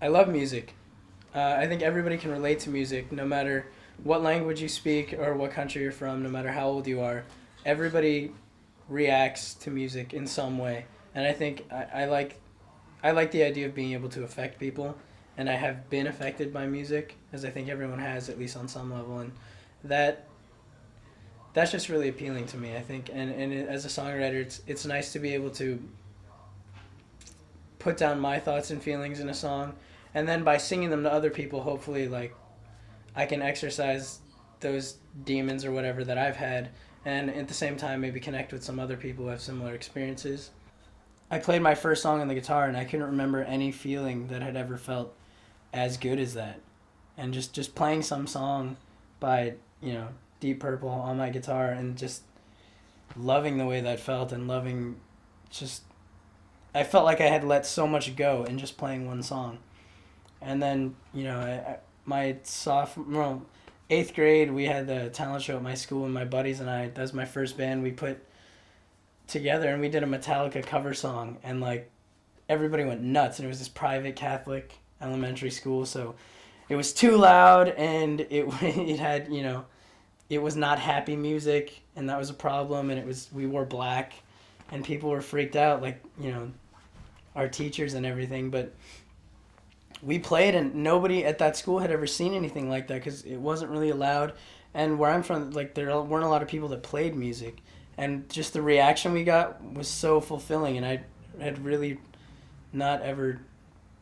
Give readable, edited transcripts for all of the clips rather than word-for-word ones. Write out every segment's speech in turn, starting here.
I love music. I think everybody can relate to music, no matter what language you speak or what country you're from, no matter how old you are. Everybody reacts to music in some way, and I think I like the idea of being able to affect people, and I have been affected by music, as I think everyone has at least on some level, and that that's just really appealing to me. I think, as a songwriter, it's nice to be able to put down my thoughts and feelings in a song, and then by singing them to other people, hopefully, like I can exercise those demons or whatever that I've had, and at the same time maybe connect with some other people who have similar experiences. I played my first song on the guitar, and I couldn't remember any feeling that had ever felt as good as that. And just playing some song by Deep Purple on my guitar, and just loving the way that felt, and loving just I felt like I had let so much go in just playing one song. And then my sophomore, well, eighth grade, we had the talent show at my school, and my buddies and I, that was my first band we put together, and we did a Metallica cover song, and like everybody went nuts, and it was this private Catholic elementary school, so it was too loud, and it had it was not happy music, and that was a problem, and it was we wore black, and people were freaked out, like our teachers and everything, but we played, and nobody at that school had ever seen anything like that because it wasn't really allowed. And where I'm from, like there weren't a lot of people that played music, and just the reaction we got was so fulfilling, and I had really not ever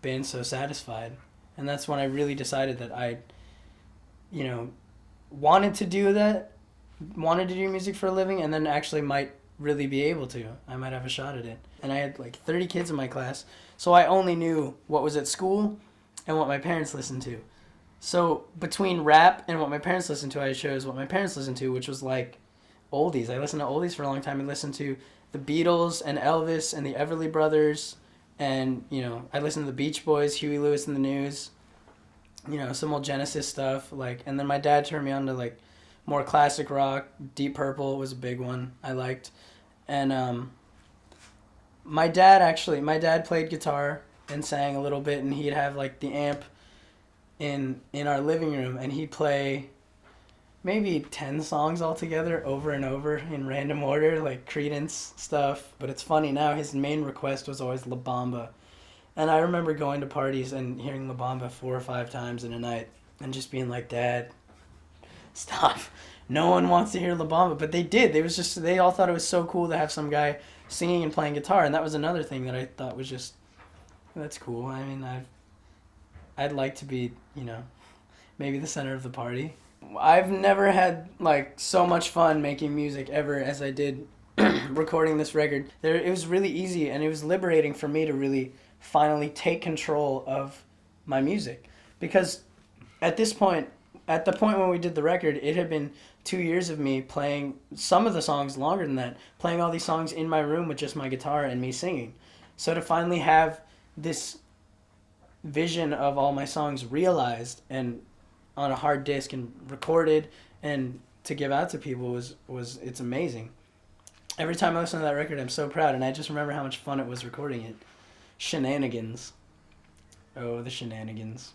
been so satisfied. And that's when I really decided that I, you know, wanted to do that, wanted to do music for a living, and then actually might really be able to. I might have a shot at it. And I had like 30 kids in my class, so I only knew what was at school and what my parents listened to. So between rap and what my parents listened to, I chose what my parents listened to, which was like oldies. I listened to oldies for a long time. I listened to the Beatles and Elvis and the Everly Brothers, and I listened to the Beach Boys, Huey Lewis and the News, some old Genesis stuff. Like, and then my dad turned me on to like more classic rock. Deep Purple was a big one I liked, and my dad played guitar and sang a little bit, and he'd have like the amp in our living room, and he'd play maybe 10 songs altogether over and over in random order, like Credence stuff. But it's funny now, his main request was always La Bamba. And I remember going to parties and hearing La Bamba 4 or 5 times in a night and just being like, Dad, stop. No one wants to hear La Bamba. But they did. They all thought it was so cool to have some guy singing and playing guitar. And that was another thing that I thought was just, that's cool. I mean, I'd like to be, maybe the center of the party. I've never had like so much fun making music ever as I did recording this record. It was really easy, and it was liberating for me to really finally take control of my music, because at this point, at the point when we did the record, it had been 2 years of me playing some of the songs longer than that, playing all these songs in my room with just my guitar and me singing. So to finally have this vision of all my songs realized and on a hard disk and recorded and to give out to people was it's amazing. Every time I listen to that record, I'm so proud, and I just remember how much fun it was recording it. Shenanigans. Oh, the shenanigans.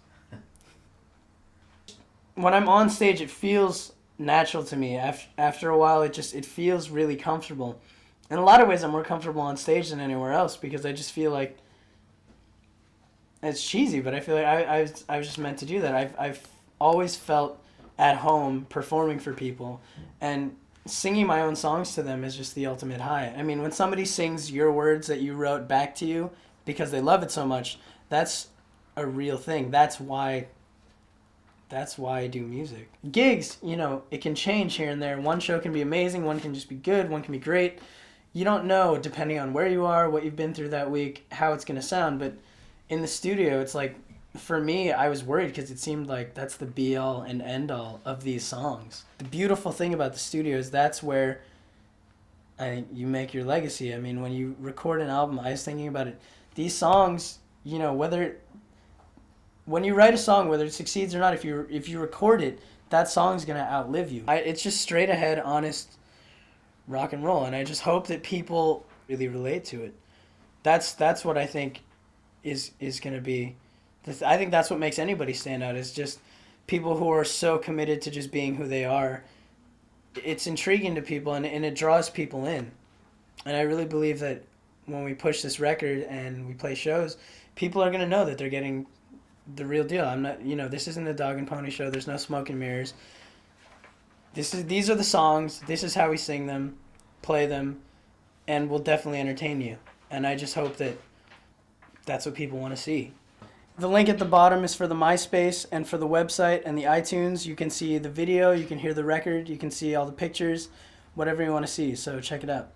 When I'm on stage, it feels natural to me. After a while, it feels really comfortable. In a lot of ways, I'm more comfortable on stage than anywhere else, because I just feel like it's cheesy, but I feel like I was just meant to do that. I've always felt at home performing for people, and singing my own songs to them is just the ultimate high. I mean, when somebody sings your words that you wrote back to you because they love it so much, that's a real thing. That's why I do music. Gigs, it can change here and there. One show can be amazing, one can just be good, one can be great. You don't know, depending on where you are, what you've been through that week, how it's going to sound. But in the studio, it's like, for me, I was worried because it seemed like that's the be all and end all of these songs. The beautiful thing about the studio is that's where you make your legacy. I mean, when you record an album, I was thinking about it. These songs, whether when you write a song, whether it succeeds or not, if you record it, that song's gonna outlive you. It's just straight ahead, honest rock and roll, and I just hope that people really relate to it. That's what I think is gonna be I think that's what makes anybody stand out, is just people who are so committed to just being who they are. It's intriguing to people, and it draws people in. And I really believe that when we push this record and we play shows, people are going to know that they're getting the real deal. I'm not, this isn't a dog and pony show. There's no smoke and mirrors. These are the songs. This is how we sing them, play them, and we'll definitely entertain you. And I just hope that that's what people want to see. The link at the bottom is for the MySpace and for the website and the iTunes. You can see the video, you can hear the record, you can see all the pictures, whatever you want to see. So check it out.